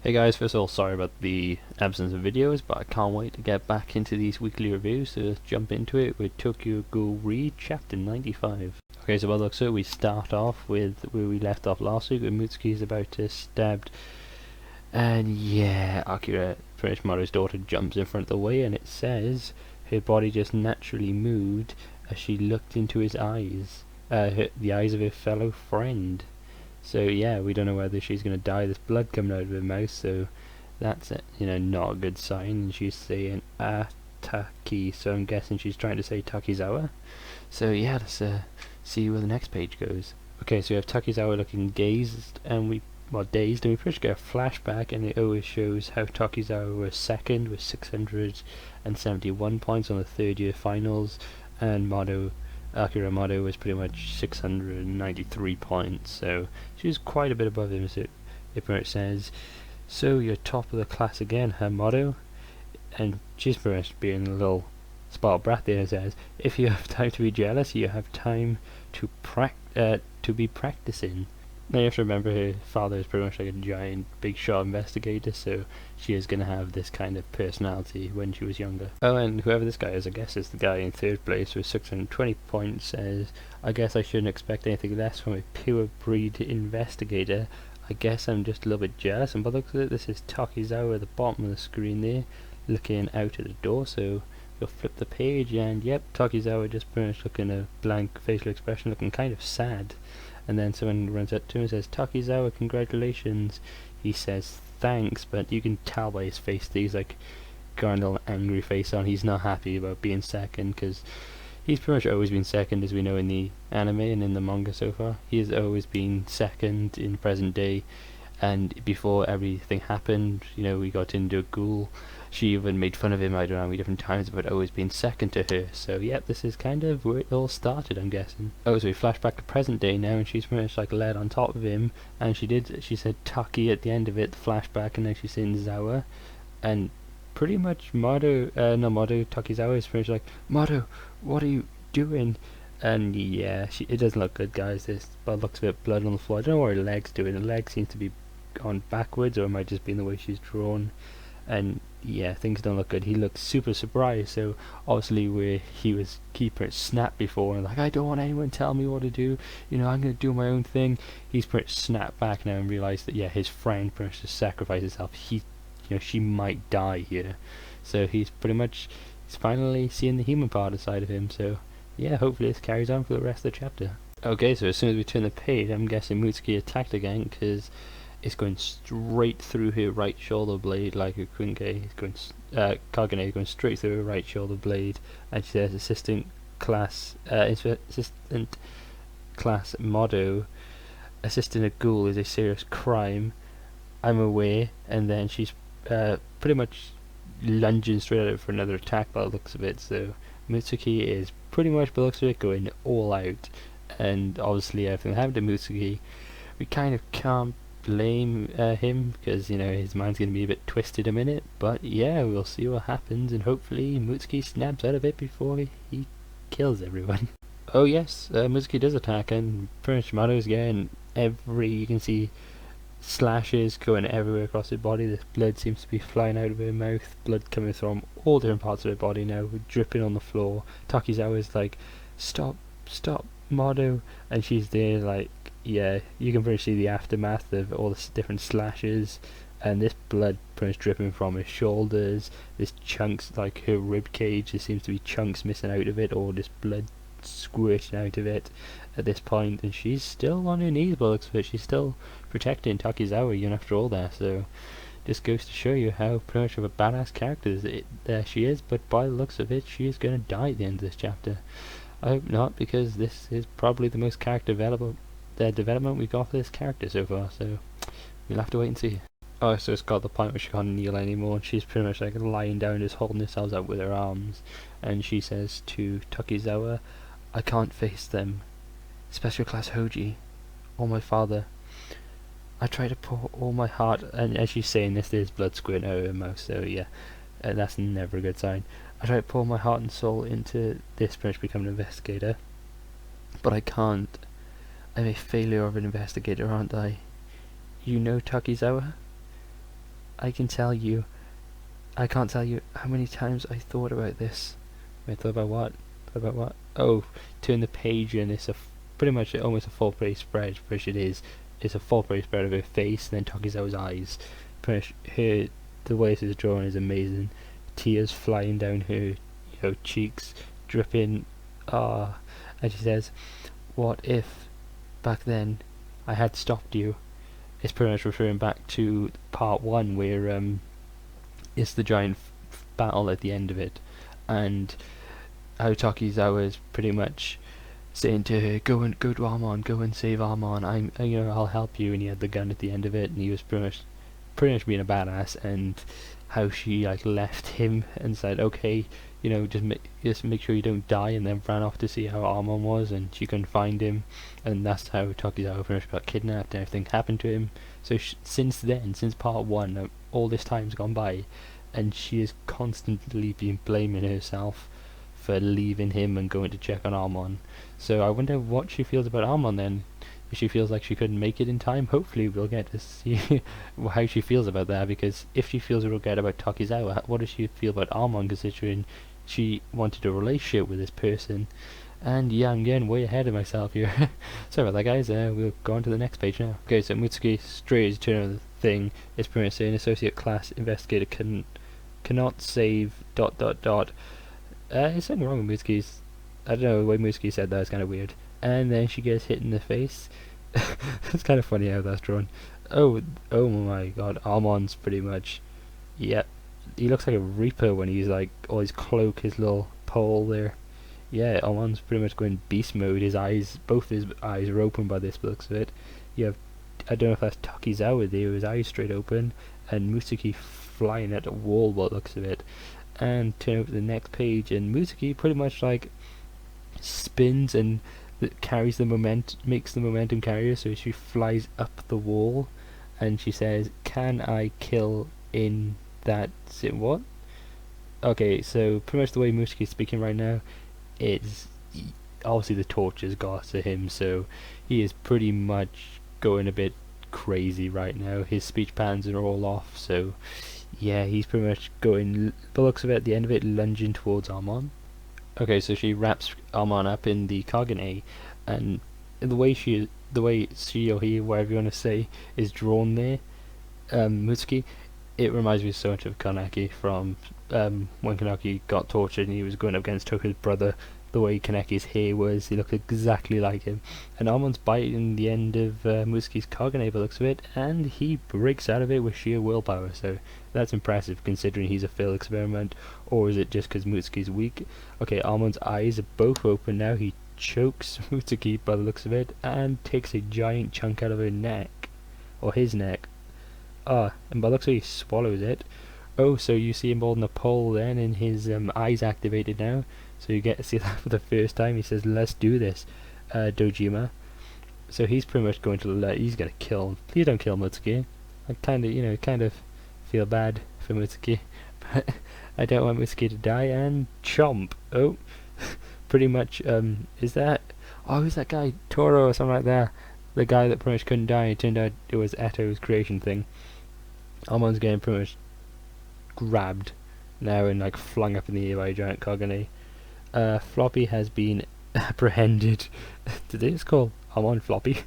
Hey guys, first of all, sorry about the absence of videos, but I can't wait to get back into these weekly reviews, so let's jump into it with Tokyo Ghoul Read Chapter 95. Okay, so by the looks of it, we start off with where we left off last week, where Mutsuki is about to stabbed, and yeah, Akira, French Maru's daughter, jumps in front of the way, and it says her body just naturally moved as she looked into his eyes, the eyes of her fellow friend. So yeah, we don't know whether she's going to die. There's blood coming out of her mouth, so that's not a good sign. And she's saying Ataki, so I'm guessing she's trying to say Takizawa. So yeah, let's see where the next page goes. Okay, so we have Takizawa looking dazed, and we pretty much get a flashback, and it always shows how Takizawa was second with 671 points on the third year finals, and Akira Mado was pretty much 693 points, so she was quite a bit above him. So it pretty much says, "So you're top of the class again, huh, Mado?" And she's pretty much being a little spoiled brat there, and says, "If you have time to be jealous, you have time to be practicing." Now you have to remember her father is pretty much like a giant, big shot investigator, so she is going to have this kind of personality when she was younger. Oh, and whoever this guy is, I guess is the guy in third place with 620 points, says, "I guess I shouldn't expect anything less from a pure breed investigator. I guess I'm just a little bit jealous." And by the looks of it, this is Takizawa at the bottom of the screen there, looking out at the door, so you'll flip the page, and yep, Takizawa just pretty much looking a blank facial expression, looking kind of sad. And then someone runs up to him and says, "Takizawa, congratulations." He says thanks, but you can tell by his face that he's like got a little angry face on. He's not happy about being second, because he's pretty much always been second, as we know in the anime and in the manga so far. He has always been second in present day, and before everything happened, we got into a Ghoul. She even made fun of him, I don't know how many different times, about always being second to her. So yep, this is kind of where it all started, I'm guessing. Oh, so we flash back to present day now, and she's pretty much like led on top of him, and she said Taki at the end of it, the flashback, and then she's saying Zawa, and pretty much Takizawa is pretty much like, "Mado, what are you doing?" And yeah, it doesn't look good, guys. There's, by the looks of it, blood on the floor. I don't know what her leg's doing. Her leg seems to be gone backwards, or it might just be in the way she's drawn. And yeah, things don't look good. He looks super surprised, so obviously where he was keeper snapped before and like, "I don't want anyone to tell me what to do, I'm gonna do my own thing." He's pretty snapped back now and realized that yeah, his friend pretty much just sacrificed himself. She might die here. So he's finally seeing the human part inside of him. So yeah, hopefully this carries on for the rest of the chapter. Okay, so as soon as we turn the page, I'm guessing Mutsuki attacked again, because it's going straight through her right shoulder blade, like a Kagane is going straight through her right shoulder blade, and she says, assistant class motto, "Assisting a ghoul is a serious crime. I'm aware." And then she's pretty much lunging straight at it for another attack by the looks of it. So Mutsuki is pretty much, by the looks of it, going all out, and obviously everything that happened to Mutsuki, we kind of can't blame him, because his mind's going to be a bit twisted a minute. But yeah, we'll see what happens, and hopefully Mutsuki snaps out of it before he kills everyone. Oh yes, Mutsuki does attack, and pretty much Mado's getting you can see slashes going everywhere across her body. This blood seems to be flying out of her mouth, blood coming from all different parts of her body now, dripping on the floor. Takizawa's like, "Stop, Mado," and she's there like, yeah, you can pretty much see the aftermath of all the different slashes, and this blood pretty much dripping from her shoulders. This chunks, like her rib cage, there seems to be chunks missing out of it, or this blood squirting out of it at this point, and she's still on her knees by the looks of it. She's still protecting Takizawa even after all that, so just goes to show you how pretty much of a badass character she is. But by the looks of it, she is going to die at the end of this chapter. I hope not, because this is probably the most development we got for this character so far, so we'll have to wait and see. Oh, so it's got the point where she can't kneel anymore, and she's pretty much like lying down, just holding herself up with her arms, and she says to Takizawa, "I can't face them, Special Class Hoji, or my father. I try to pour all my heart," and as she's saying this, there's blood squirting out of her mouth, so yeah, that's never a good sign. "I try to pour my heart and soul into this, pretty much become an investigator, but I can't. I'm a failure of an investigator, aren't I? You know Takizawa?" I can tell you, I can't tell you how many times I thought about this. I thought about what? About what? Oh, turn the page and it's pretty much almost a full page spread, which it is. It's a full page spread of her face and then Tokizawa's eyes. Pretty much the way this is drawn is amazing. Tears flying down her, cheeks, dripping. And she says, "What if, back then, I had stopped you?" It's pretty much referring back to part 1 where it's the giant battle at the end of it, and how Takizawa is pretty much saying to her, go to Armon, go and save Armon, I'll help you," and he had the gun at the end of it, and he was pretty much being a badass, and how she like left him and said, "Okay, just make sure you don't die," and then ran off to see how Armon was, and she couldn't find him, and that's how Takizawa pretty much got kidnapped and everything happened to him. So since then, since part 1, all this time's gone by, and she has constantly been blaming herself for leaving him and going to check on Armon. So I wonder what she feels about Armon then. If she feels like she couldn't make it in time, hopefully we'll get to see how she feels about that, because if she feels regret about Takizawa, what does she feel about Armon, considering she wanted a relationship with this person? And yeah, I'm getting way ahead of myself here. Sorry about that, guys. We'll go on to the next page now. Okay, so Mutsuki, straight as turn of the thing, is pretty much saying associate class investigator cannot save ... There's something wrong with Mutsuki's. I don't know, the way Mutsuki said that is kind of weird. And then she gets hit in the face. It's kind of funny how that's drawn. Oh my god, Armon's pretty much, yep. He looks like a Reaper when he's like, all his cloak, his little pole there. Yeah, Armon's pretty much going beast mode. His eyes, both his eyes are open by this looks of it. You have, I don't know if that's Takizawa there, his eyes straight open, and Mutsuki flying at the wall by the looks of it. And turn over to the next page, and Mutsuki pretty much like spins and carries the makes the momentum carrier, so she flies up the wall, and she says, "Can I kill in that what?" Okay, so pretty much the way Mutsuki's speaking right now is obviously the torch has got to him, so he is pretty much going a bit crazy right now. His speech patterns are all off, so yeah, he's pretty much going, the looks of it, at the end of it, lunging towards Armon. Okay, so she wraps Armon up in the Kagane, and the way she or he, whatever you want to say, is drawn there, Mutsuki, it reminds me so much of Kaneki from when Kaneki got tortured and he was going up against Toku's brother. The way Kaneki's hair was, he looked exactly like him. And Armon's biting the end of Mutsuki's Kagane by the looks of it, and he breaks out of it with sheer willpower, so that's impressive considering he's a failed experiment. Or is it just because Mutsuki's weak? Okay, Armon's eyes are both open now. He chokes Mutsuki by the looks of it and takes a giant chunk out of her neck, or his neck. And by the looks of it, he swallows it. Oh, so you see him holding a pole then, and his eyes activated now. So you get to see that for the first time. He says, "Let's do this, Dojima." So he's pretty much going to he's gonna kill him. Please don't kill Mutsuki. I kind of feel bad for Mutsuki, but I don't want Mutsuki to die. And chomp. Oh, pretty much. Is that that guy Toro or something like that? The guy that pretty much couldn't die. It turned out it was Eto's creation thing. Armon's getting pretty much grabbed now and like flung up in the air by a giant Kagane. Floppy has been apprehended. Today it's called Armon Floppy.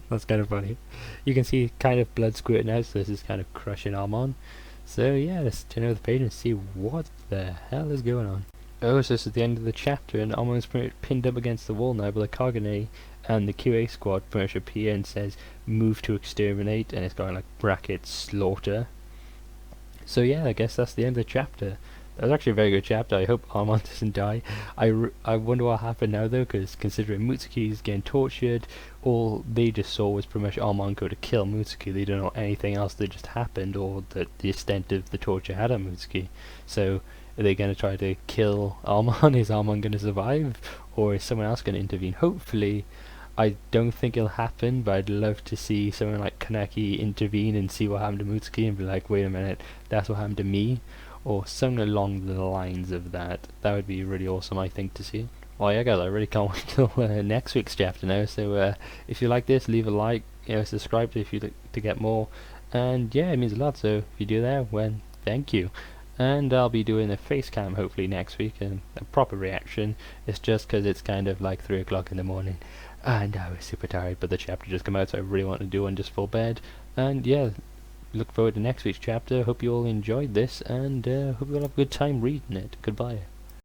That's kind of funny. You can see kind of blood squirting out, so this is kind of crushing Armon. So yeah, let's turn over the page and see what the hell is going on. Oh, so this is the end of the chapter, and Armon's pinned up against the wall now by the Kagane, and the QA squad pretty much appear and says, "Move to exterminate," and it's got like brackets, slaughter. So yeah, I guess that's the end of the chapter. That was actually a very good chapter. I hope Armon doesn't die. I wonder what happened now though, because considering Mutsuki is getting tortured, all they just saw was pretty much Armon go to kill Mutsuki. They don't know anything else that just happened, or the extent of the torture had on Mutsuki. So are they going to try to kill Armon? Is Armon going to survive, or is someone else going to intervene? Hopefully. I don't think it'll happen, but I'd love to see someone like Kaneki intervene and see what happened to Mutsuki and be like, wait a minute, that's what happened to me, or something along the lines of that. That would be really awesome, I think, to see. Well, yeah, guys, I really can't wait till next week's chapter now. So if you like this, leave a like, subscribe if you'd like to get more, and yeah, it means a lot, so if you do that, well, thank you. And I'll be doing a face cam hopefully next week, and a proper reaction. It's just because it's kind of like 3 o'clock in the morning and I was super tired, but the chapter just came out, so I really want to do one just for bed. And yeah, look forward to next week's chapter. Hope you all enjoyed this, and hope you all have a good time reading it. Goodbye.